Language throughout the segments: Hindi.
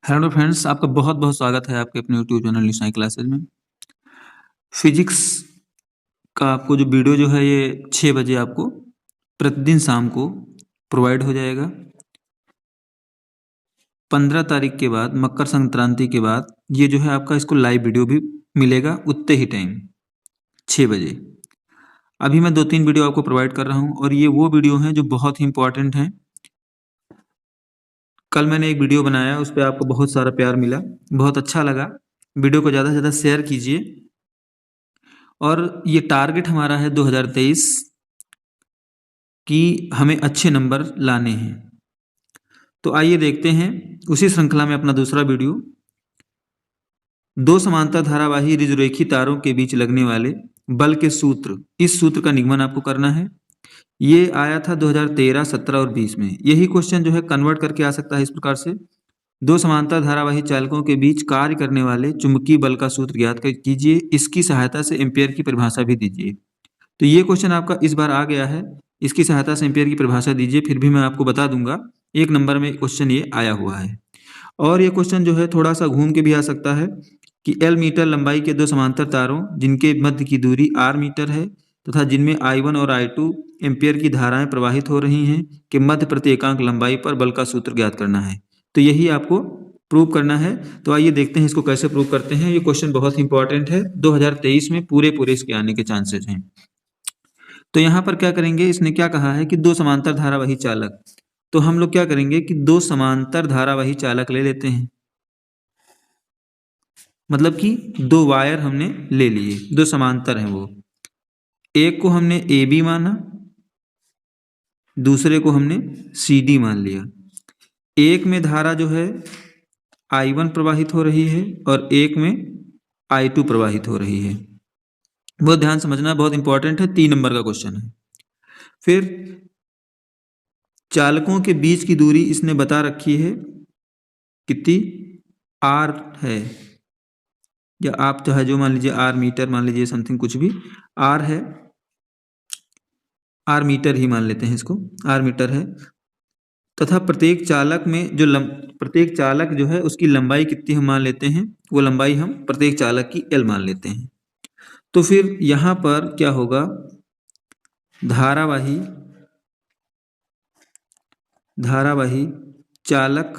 हेलो फ्रेंड्स, आपका बहुत बहुत स्वागत है आपके अपने यूट्यूब चैनल निशाई क्लासेज में। फिजिक्स का आपको जो वीडियो जो है ये 6 बजे आपको प्रतिदिन शाम को प्रोवाइड हो जाएगा। 15 तारीख के बाद, मकर संक्रांति के बाद ये जो है आपका इसको लाइव वीडियो भी मिलेगा उतने ही टाइम 6 बजे। अभी मैं 2-3 वीडियो आपको प्रोवाइड कर रहा हूँ और ये वो वीडियो हैं जो बहुत ही इंपॉर्टेंट हैं। कल मैंने एक वीडियो बनाया, उस पर आपको बहुत सारा प्यार मिला, बहुत अच्छा लगा। वीडियो को ज़्यादा से ज़्यादा शेयर कीजिए। और ये टारगेट हमारा है 2023 कि हमें अच्छे नंबर लाने हैं। तो आइए देखते हैं उसी श्रृंखला में अपना दूसरा वीडियो। दो समांतर धारावाही ऋजुरेखी तारों के बीच लगने वाले बल के सूत्र, इस सूत्र का निगमन आपको करना है। ये आया था 2013, 17 और 20 में। यही क्वेश्चन जो है कन्वर्ट करके आ सकता है इस प्रकार से। दो समांतर धारावाही चालकों के बीच कार्य करने वाले चुंबकीय बल का सूत्र ज्ञात कीजिए, इसकी सहायता से एम्पियर की परिभाषा भी दीजिए। तो ये क्वेश्चन आपका इस बार आ गया है, इसकी सहायता से एम्पियर की परिभाषा दीजिए। फिर भी मैं आपको बता दूंगा, 1 नंबर में क्वेश्चन ये आया हुआ है। और ये क्वेश्चन जो है थोड़ा सा घूम के भी आ सकता है कि L मीटर लंबाई के दो समांतर तारों जिनके मध्य की दूरी R मीटर है तथा जिनमें I1 और I2 एम्पियर की धाराएं प्रवाहित हो रही हैं कि मध्य प्रति एकांक लंबाई पर बल का सूत्र ज्ञात करना है। तो यही आपको प्रूव करना है। तो आइए देखते हैं इसको कैसे प्रूव करते हैं। ये क्वेश्चन बहुत इंपॉर्टेंट है, 2023 में पूरे इसके आने के चांसेस हैं। तो यहाँ पर क्या करेंगे, इसने क्या कहा है कि दो समांतर धारावाही चालक। तो हम लोग क्या करेंगे कि दो समांतर धारावाही चालक ले लेते हैं, मतलब कि दो वायर हमने ले लिए, दो समांतर हैं वो। एक को हमने ए बी माना, दूसरे को हमने सी डी मान लिया। एक में धारा जो है I1 प्रवाहित हो रही है और एक में I2 प्रवाहित हो रही है। बहुत ध्यान समझना, बहुत इंपॉर्टेंट है, 3 नंबर का क्वेश्चन है। फिर चालकों के बीच की दूरी इसने बता रखी है कितनी, R है, या आप चाहे जो मान लीजिए, R मीटर मान लीजिए, समथिंग कुछ भी R है, R मीटर ही मान लेते हैं इसको, R मीटर है। तथा प्रत्येक चालक में जो प्रत्येक चालक जो है उसकी लंबाई कितनी हम मान लेते हैं, वो लंबाई हम प्रत्येक चालक की L मान लेते हैं। तो फिर यहाँ पर क्या होगा, धारावाही चालक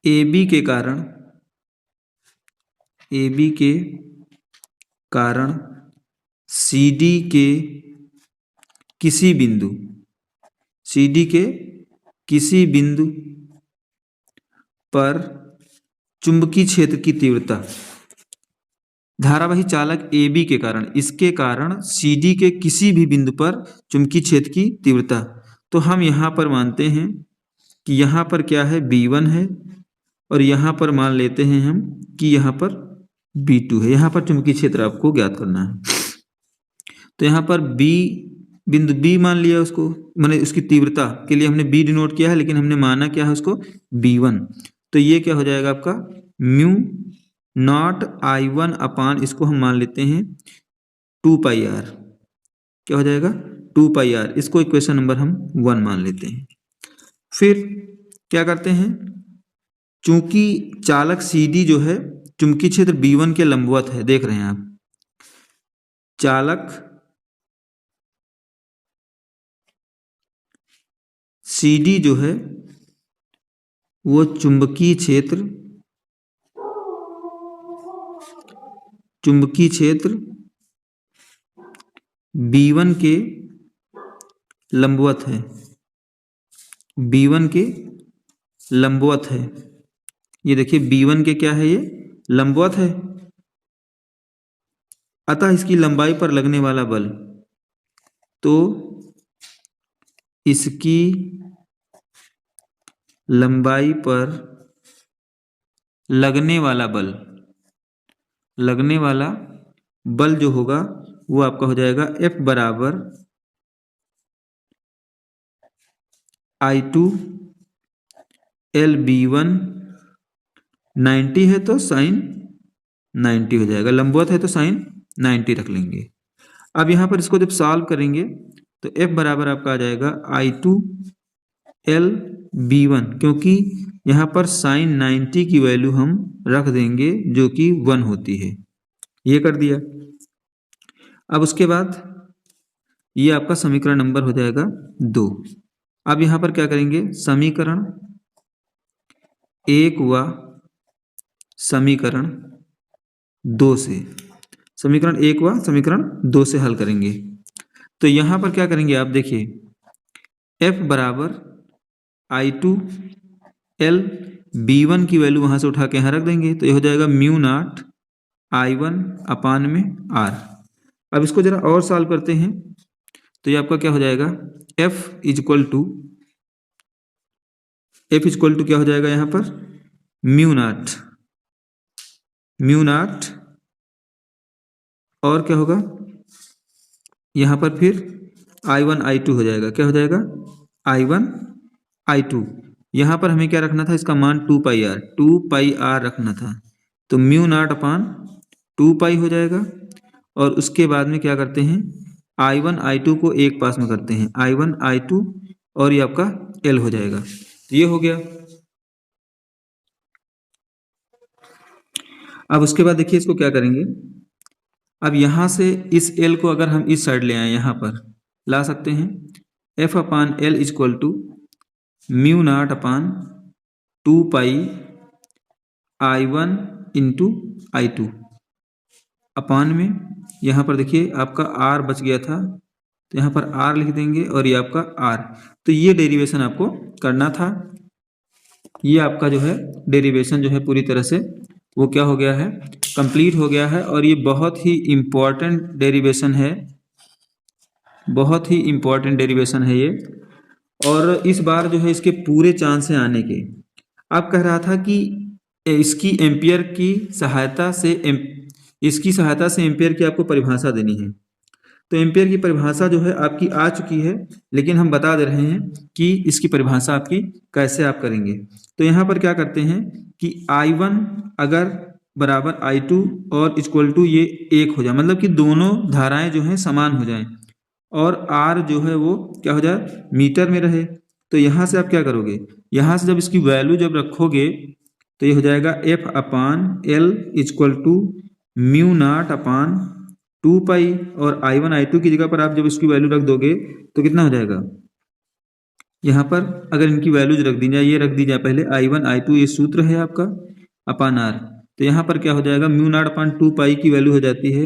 AB के कारण CD के किसी बिंदु पर चुंबकीय क्षेत्र की तीव्रता, धारावाही चालक AB के कारण, इसके कारण CD के किसी भी बिंदु पर चुंबकीय क्षेत्र की तीव्रता। तो हम यहाँ पर मानते हैं कि यहाँ पर क्या है, B1 है, और यहाँ पर मान लेते हैं हम कि यहाँ पर B2 है। यहाँ पर चुंबकीय क्षेत्र आपको ज्ञात करना है। तो यहाँ पर बिंदु B मान लिया उसको, मैंने उसकी तीव्रता के लिए हमने B डिनोट किया है, लेकिन हमने माना क्या है उसको, B1। तो ये क्या हो जाएगा आपका, म्यू नॉट I1 अपान, इसको हम मान लेते हैं 2 पाई R। क्या हो जाएगा, 2 पाई R। इसको इक्वेशन नंबर हम 1 मान लेते हैं। फिर क्या करते हैं, चूंकि चालक CD जो है चुंबकीय क्षेत्र B1 के लंबवत है, देख रहे हैं आप, चालक CD जो है वो चुंबकीय क्षेत्र B1 के लंबवत है, B1 के लंबवत है। ये देखिए B1 के क्या है, ये लंबवत है। अतः इसकी लंबाई पर लगने वाला बल, तो इसकी लंबाई पर लगने वाला बल जो होगा वो आपका हो जाएगा F बराबर I2 LB1। 90 है तो साइन 90 हो जाएगा, लंबवत है तो साइन 90 रख लेंगे। अब यहाँ पर इसको जब सॉल्व करेंगे तो F बराबर आपका आ जाएगा I2 L B1, क्योंकि यहाँ पर साइन 90 की वैल्यू हम रख देंगे जो कि 1 होती है। ये कर दिया। अब उसके बाद ये आपका समीकरण नंबर हो जाएगा 2। अब यहाँ पर क्या करेंगे, समीकरण 1 व समीकरण 2 से, समीकरण 1 व समीकरण 2 से हल करेंगे। तो यहाँ पर क्या करेंगे आप देखिए, F बराबर I2 L B1 की वैल्यू वहाँ से उठा के यहाँ रख देंगे, तो ये हो जाएगा म्यू नॉट I1 अपान में R। अब इसको जरा और सॉल्व करते हैं, तो ये आपका क्या हो जाएगा, F इज इक्वल टू क्या हो जाएगा यहाँ पर, म्यू नॉट और क्या होगा यहाँ पर फिर I1 I2 हो जाएगा। क्या हो जाएगा, I1 I2। यहाँ पर हमें क्या रखना था, इसका मान 2 पाई आर रखना था, तो म्यू नॉट अपान 2 पाई हो जाएगा। और उसके बाद में क्या करते हैं, I1 I2 को एक पास में करते हैं, I1 I2 और ये आपका L हो जाएगा। तो ये हो गया। अब उसके बाद देखिए इसको क्या करेंगे, अब यहाँ से इस L को अगर हम इस साइड ले आए, यहाँ पर ला सकते हैं, F upon L is equal to mu not upon 2 pi I1 into I2 upon में, यहाँ पर देखिए आपका R बच गया था, तो यहाँ पर R लिख देंगे और ये आपका R। तो ये डेरिवेशन आपको करना था। ये आपका जो है डेरिवेशन जो है पूरी तरह से वो क्या हो गया है, कंप्लीट हो गया है। और ये बहुत ही इम्पोर्टेंट डेरिवेशन है, बहुत ही इम्पोर्टेंट डेरिवेशन है ये। और इस बार जो है इसके पूरे चांस हैं आने के। आप कह रहा था कि इसकी एम्पियर की सहायता से एम्पियर की आपको परिभाषा देनी है। तो एम्पियर की परिभाषा जो है आपकी आ चुकी है, लेकिन हम बता दे रहे हैं कि इसकी परिभाषा आपकी कैसे आप करेंगे। तो यहाँ पर क्या करते हैं कि I1 अगर बराबर I2 और इक्वल टू ये 1 हो जाए, मतलब कि दोनों धाराएं जो हैं समान हो जाएं और R जो है वो क्या हो जाए, मीटर में रहे। तो यहाँ से आप क्या करोगे, यहाँ से जब इसकी वैल्यू जब रखोगे तो ये हो जाएगा F upon L equal to mu not upon 2 pi, और I1 I2 की जगह पर आप जब इसकी वैल्यू रख दोगे तो कितना हो जाएगा, यहाँ पर अगर इनकी वैल्यूज रख दी जाए, ये रख दी जाए पहले I1 I2, ये सूत्र है आपका अपान R। तो यहाँ पर क्या हो जाएगा, म्यू नॉट अपान 2 पाई की वैल्यू हो जाती है,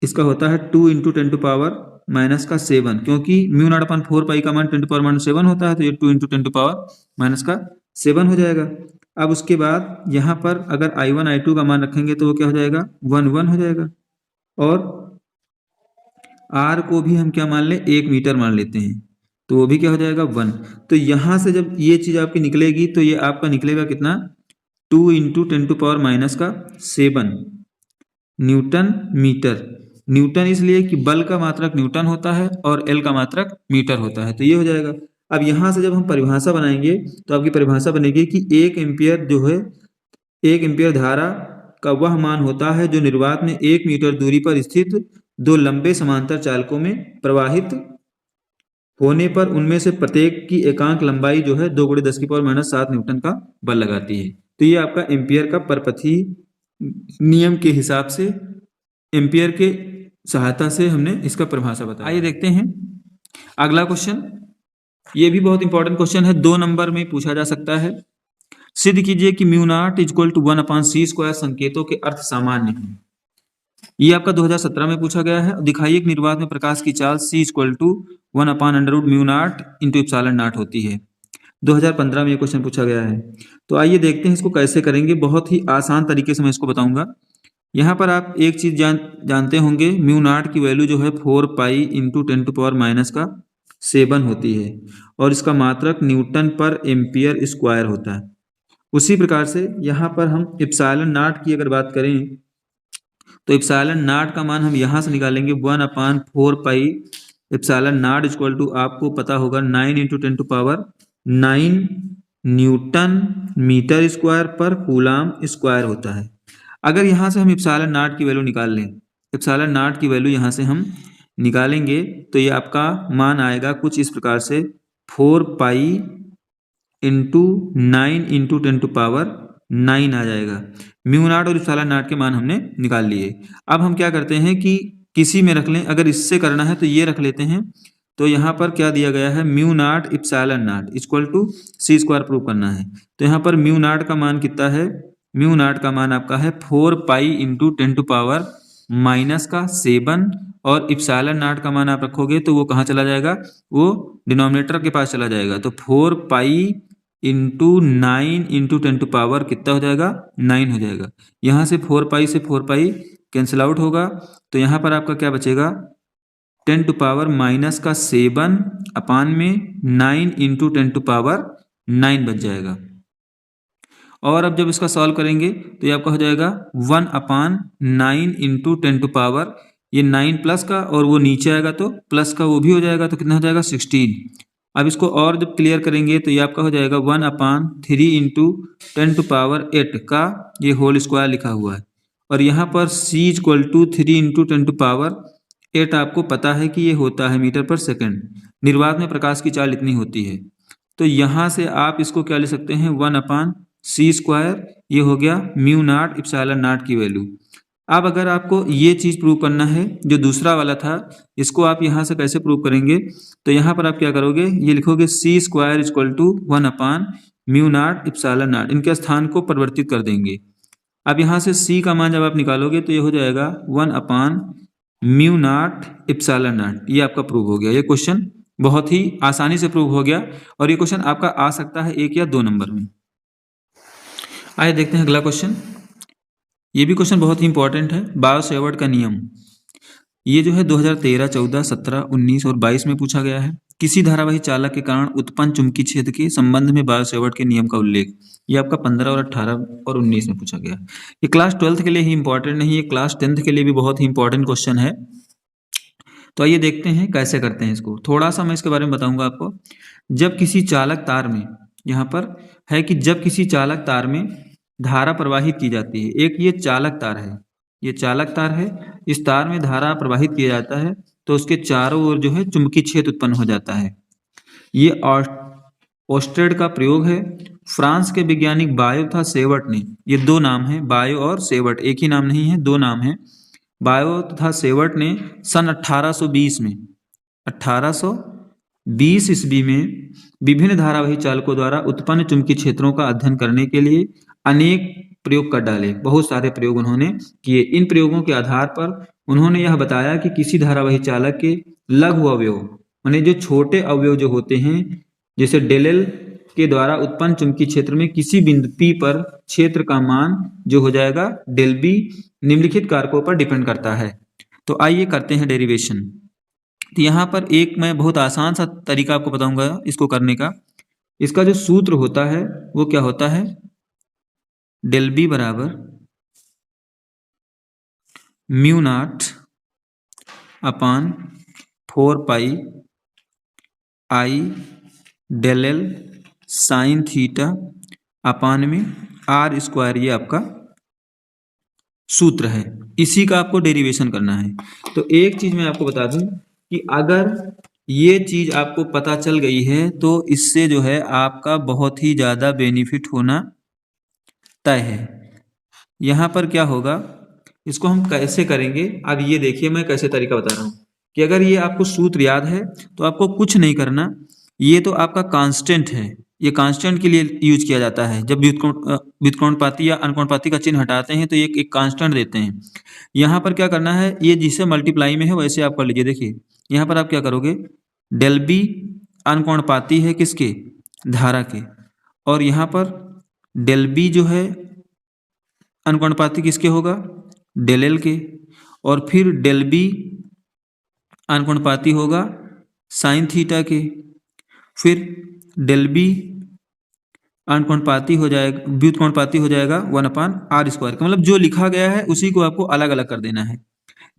इसका होता है 2 इंटू 10 टू पावर माइनस का 7, क्योंकि म्यू नॉट अपान 4 पाई का मान 10 टू पावर माइनस 7 होता है, तो ये 2 इंटू 10 टू पावर माइनस का 7 हो जाएगा। अब उसके बाद यहाँ पर अगर I1 I2 का मान रखेंगे तो वो क्या हो जाएगा, 1 हो जाएगा। और R को भी हम क्या मान लें, 1 मीटर मान लेते हैं, तो वो भी क्या हो जाएगा 1। तो यहाँ से जब ये चीज़ आपकी निकलेगी तो ये आपका निकलेगा कितना, 2 इंटू 10 टू पावर माइनस का 7 न्यूटन मीटर। न्यूटन इसलिए कि बल का मात्रक न्यूटन होता है और एल का मात्रक मीटर होता है, तो ये हो जाएगा। अब यहाँ से जब हम परिभाषा बनाएंगे तो आपकी परिभाषा बनेगी कि 1 एम्पियर जो है, 1 एम्पियर धारा का वह मान होता है जो निर्वात में 1 मीटर दूरी पर स्थित 2 लंबे समांतर चालकों में प्रवाहित होने पर उनमें से प्रत्येक की एकांक लंबाई जो है 2 × 10 की पावर माइनस 7 न्यूटन का बल लगाती है। तो ये आपका एम्पियर का परपथी नियम के हिसाब से, एम्पियर के सहायता से हमने इसका परिभाषा बताया। आइए देखते हैं अगला क्वेश्चन। ये भी बहुत इंपॉर्टेंट क्वेश्चन है, 2 नंबर में पूछा जा सकता है। सिद्ध कीजिए कि mu naught equal to 1/c² संकेतों के अर्थ सामान्य हैं। ये आपका 2017 में पूछा गया है। दिखाइए कि निर्वात में प्रकाश की चाल c equal to 1/√μ0 into epsilon naught होती है। 2015 में ये क्वेश्चन पूछा गया है। तो आइए देखते हैं इसको कैसे करेंगे। बहुत ही आसान तरीके से मैं इसको बताऊंगा। यहाँ पर आप एक चीज जानते होंगे, म्यू नॉट की वैल्यू जो है 4 pi into 10 to power minus का 7 होती है और इसका मात्रक न्यूटन पर एम्पियर स्क्वायर होता है। उसी प्रकार से यहाँ पर हम एप्सिलॉन नॉट की अगर बात करें तो एप्सिलॉन नॉट का मान हम यहाँ से निकालेंगे 1/4 pi epsilon not equal to आपको पता होगा 9 into 10 to power 9 newton metre square पर कूलाम स्क्वायर होता है। अगर यहाँ से हम एप्सिलॉन नॉट की वैल्यू निकाल लें, एप्सिलॉन नॉट की वैल्यू यहाँ से हम निकालेंगे तो ये आपका मान आएगा कुछ इस प्रकार से 4 पाई इंटू 9 इंटू 10⁹ आ जाएगा। म्यू नॉट और इप्सिलॉन नॉट के मान हमने निकाल लिए। अब हम क्या करते हैं कि किसी में रख लें, अगर इससे करना है तो ये रख लेते हैं। तो यहाँ पर क्या दिया गया है, mu not epsilon not equal to C square prove करना है। तो यहाँ पर म्यू नॉट का मान कितना है, म्यू नॉट का मान आपका है 4 पाई इंटू 10⁻⁻7 और इप्सिलॉन नॉट का मान आप रखोगे तो वो कहाँ चला जाएगा, वो डिनोमिनेटर के पास चला जाएगा। तो 4 पाई इंटू 9 इंटू 10⁻, कितना हो जाएगा, 9 हो जाएगा। यहाँ से 4 पाई से 4 पाई कैंसिल आउट होगा, तो यहाँ पर आपका क्या बचेगा, 10⁻⁻7 अपान में 9 इंटू 10⁻9 बच जाएगा। और अब जब इसका सॉल्व करेंगे तो ये आपका हो जाएगा 1/9 इंटू 10⁻, ये 9 प्लस का और वो नीचे आएगा तो प्लस का वो भी हो जाएगा, तो कितना हो जाएगा 16। अब इसको और जब क्लियर करेंगे तो ये आपका हो जाएगा 1/3 इंटू 10⁸ का ये होल स्क्वायर लिखा हुआ है। और यहाँ पर c इक्वल टू 3 इंटू 10⁸ आपको पता है कि ये होता है मीटर पर सेकेंड। निर्वात में प्रकाश की चाल इतनी होती है। तो यहाँ से आप इसको क्या ले सकते हैं, 1/c², ये हो गया म्यू नॉट इप्सिलॉन नॉट की वैल्यू। अब अगर आपको ये चीज़ प्रूव करना है जो दूसरा वाला था, इसको आप यहाँ से कैसे प्रूव करेंगे, तो यहाँ पर आप क्या करोगे, ये लिखोगे c² इक्वल टू 1/म्यू नॉट इप्सिलॉन नॉट, इनके स्थान को परिवर्तित कर देंगे। अब यहाँ से c का मान जब आप निकालोगे तो ये हो जाएगा 1/म्यू नॉट इप्सिलॉन नॉट। ये आपका प्रूव हो गया। ये क्वेश्चन बहुत ही आसानी से प्रूव हो गया और ये क्वेश्चन आपका आ सकता है 1 या 2 नंबर में। आइए देखते हैं अगला क्वेश्चन। ये भी क्वेश्चन बहुत ही इंपॉर्टेंट है, बायो-सेवर्ट का नियम। ये जो है 2013, 14, 17, 19 और 22 में पूछा गया है। किसी धारावाही चालक के कारण उत्पन्न चुंबकीय क्षेत्र के संबंध में बायो-सेवर्ट के नियम का उल्लेख। ये आपका 15 और 18 और 19 में पूछा गया। ये क्लास 12th के लिए ही इंपॉर्टेंट नहीं, ये क्लास 10th के लिए भी बहुत ही इंपॉर्टेंट क्वेश्चन है। तो आइए देखते हैं कैसे करते हैं इसको। थोड़ा सा मैं इसके बारे में बताऊंगा आपको। जब किसी चालक तार में, यहाँ पर है कि जब किसी चालक तार में धारा प्रवाहित की जाती है, एक ये चालक तार है, ये चालक तार है, इस तार में धारा प्रवाहित किया जाता है तो उसके चारों ओर जो है चुंबकीय क्षेत्र उत्पन्न हो जाता है। ये ओस्टेड का प्रयोग है। फ्रांस के वैज्ञानिक बायो तथा सेवर्ट ने, ये दो नाम है, बायो और सेवर्ट, एक ही नाम नहीं है, दो नाम है। बायो तथा सेवर्ट ने सन 1820 में, 1820 ईस्वी में विभिन्न धारावाही चालकों द्वारा उत्पन्न चुंबकीय क्षेत्रों का अध्ययन करने के लिए अनेक प्रयोग कर डाले। बहुत सारे प्रयोग उन्होंने किए। इन प्रयोगों के आधार पर उन्होंने यह बताया कि किसी धारावाही चालक के लघु अवयव, माने जो छोटे अवयव जो होते हैं, जैसे डेल के द्वारा उत्पन्न चुंबकीय क्षेत्र में किसी बिंदु P पर क्षेत्र का मान जो हो जाएगा डेल B निम्नलिखित कारकों पर डिपेंड करता है। तो आइए करते हैं डेरिवेशन। तो यहाँ पर एक मैं बहुत आसान सा तरीका आपको बताऊंगा इसको करने का। इसका जो सूत्र होता है वो क्या होता है, डेल B बराबर mu not upon 4 pi I del L sine theta upon में r², ये आपका सूत्र है। इसी का आपको डेरिवेशन करना है। तो एक चीज मैं आपको बता दूं कि अगर ये चीज आपको पता चल गई है तो इससे जो है आपका बहुत ही ज्यादा बेनिफिट होना तय है। यहाँ पर क्या होगा, इसको हम कैसे करेंगे, अब ये देखिए मैं कैसे तरीका बता रहा हूँ कि अगर ये आपको सूत्र याद है तो आपको कुछ नहीं करना। ये तो आपका कांस्टेंट है, ये कांस्टेंट के लिए यूज किया जाता है। जब व्युत्क्रमणपाती या अनुक्रमणपाती का चिन्ह हटाते हैं तो एक कांस्टेंट देते हैं। यहाँ पर क्या करना है, ये जिसे मल्टीप्लाई में है वैसे आप कर लीजिए। देखिए यहाँ पर आप क्या करोगे, डेल बी अनुक्रमणपाती है किसके, धारा के, और यहाँ पर डेल बी जो है अनुक्रमणपाती किसके होगा, डेल एल के, और फिर डेल बी अनुक्रमणपाती होगा साइन थीटा के, फिर डेल बी अनुक्रमणपाती हो जाएगा, व्युत्क्रमणपाती हो जाएगा 1/r²। मतलब जो लिखा गया है उसी को आपको अलग अलग कर देना है।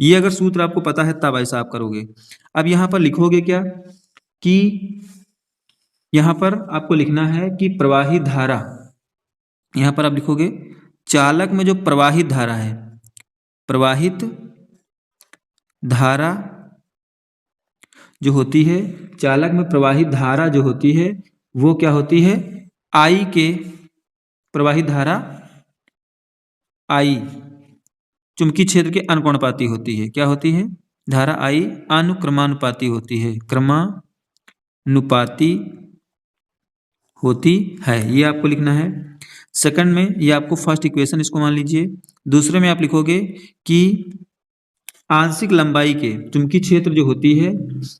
ये अगर सूत्र आपको पता है तब ऐसा आप करोगे। अब यहाँ पर लिखोगे क्या कि यहाँ पर आपको लिखना है कि प्रवाहित धारा, यहाँ पर आप लिखोगे चालक में जो प्रवाहित धारा है, प्रवाहित धारा जो होती है, चालक में प्रवाहित धारा जो होती है वो क्या होती है, I के प्रवाहित धारा I चुंबकीय क्षेत्र के अनुक्रमानुपाती होती है। क्या होती है? धारा I अनुक्रमानुपाती होती है, क्रमानुपाती होती है। ये आपको लिखना है। सेकंड में ये आपको फर्स्ट इक्वेशन इसको मान लीजिए। दूसरे में आप लिखोगे कि आंशिक लंबाई के चुंबकीय क्षेत्र जो होती है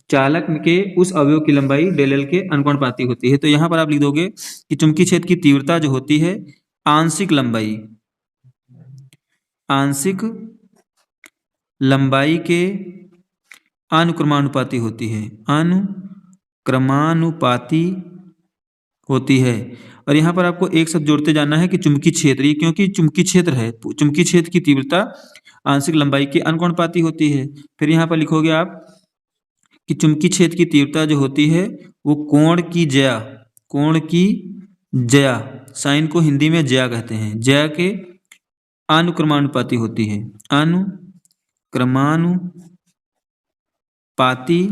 चालक के उस अवयव की लंबाई डेल एल के अनुक्रमानुपाती होती है। तो यहाँ पर आप लिख दोगे कि चुंबकीय क्षेत्र की तीव्रता जो होती है आंशिक लंबाई के अनुक्रमानुपाती होती है, अनुक्रमानुपाती होती है। और यहाँ पर आपको एक शब्द जोड़ते जाना है कि चुंबकीय क्षेत्र, ये क्योंकि चुंबकीय क्षेत्र है, चुंबकीय क्षेत्र की तीव्रता आंशिक लंबाई के अनुक्रमानुपाती होती है। फिर यहाँ पर लिखोगे आप कि चुंबकीय क्षेत्र की तीव्रता जो होती है वो कोण की ज्या, साइन को हिंदी में ज्या कहते हैं, ज्या के अनुक्रमानुपाती होती है, अनुक्रमानुपाती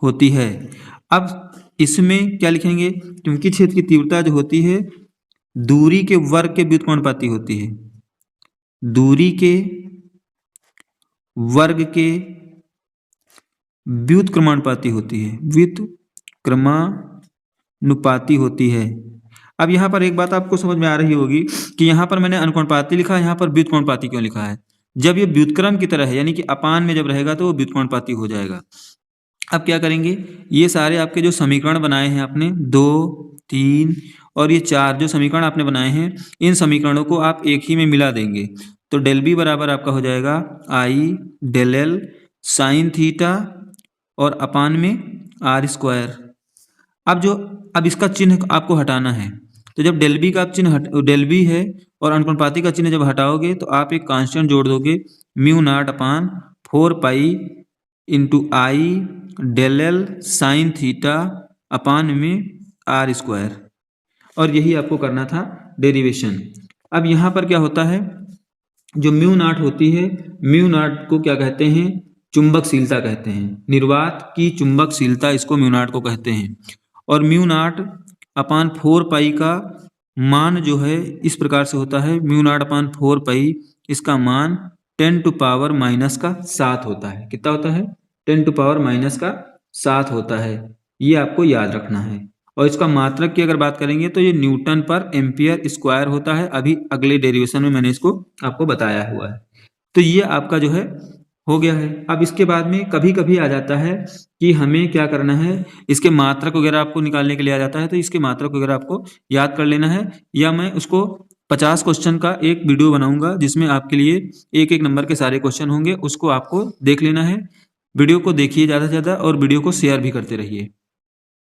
होती है। अब इसमें क्या लिखेंगे? चुंबकीय क्षेत्र की तीव्रता जो होती है दूरी के वर्ग के व्युत्क्रमानुपाती होती है, दूरी के वर्ग के व्युत्क्रमानुपाती होती है, व्युत्क्रमानुपाती होती है। अब यहाँ पर एक बात आपको समझ में आ रही होगी कि यहाँ पर मैंने अनुक्रमानुपाती लिखा है, यहाँ पर व्युत्क्रमानुपाती क्यों लिखा है? जब ये व्युत्क्रम की तरह है यानी कि अपान में जब रहेगा तो वो व्युत्क्रमानुपाती हो जाएगा। अब क्या करेंगे? ये सारे आपके जो समीकरण बनाए हैं आपने 2, 3 और ये 4 जो समीकरण आपने बनाए हैं, इन समीकरणों को आप एक ही में मिला देंगे। तो डेल बी बराबर आपका हो जाएगा आई डेल एल साइन थीटा और अपान में आर स्क्वायर। अब इसका चिन्ह आपको हटाना है। तो जब डेल बी का चिन्ह डेल बी है और अनुक्रमानुपाती का चिन्ह जब हटाओगे तो आप एक कांस्टेंट जोड़ दोगे, mu not upon 4 pi into I del L sine theta upon में आर स्क्वायर, और यही आपको करना था डेरिवेशन। अब यहाँ पर क्या होता है, जो म्यू नॉट होती है, म्यू नॉट को क्या कहते हैं? चुंबकशीलता कहते हैं, निर्वात की चुंबकशीलता इसको म्यू नॉट को कहते हैं। और म्यू नॉट अपान 4 पाई का मान जो है इस प्रकार से होता है, म्यू नॉट अपान 4 पाई, इसका मान 10⁻⁻7 होता है। कितना होता है? 10⁻⁻7 होता है। ये आपको याद रखना है। और इसका मात्रक की अगर बात करेंगे तो ये न्यूटन पर एम्पियर स्क्वायर होता है। अभी अगले डेरिवेशन में मैंने इसको आपको बताया हुआ है। तो ये आपका जो है हो गया है। अब इसके बाद में कभी कभी आ जाता है कि हमें क्या करना है, इसके मात्रक वगैरह आपको निकालने के लिए आ जाता है, तो इसके मात्रक वगैरह आपको याद कर लेना है, या मैं उसको 50 क्वेश्चन का एक वीडियो बनाऊंगा जिसमें आपके लिए एक एक नंबर के सारे क्वेश्चन होंगे, उसको आपको देख लेना है। वीडियो को देखिए ज़्यादा से ज़्यादा और वीडियो को शेयर भी करते रहिए।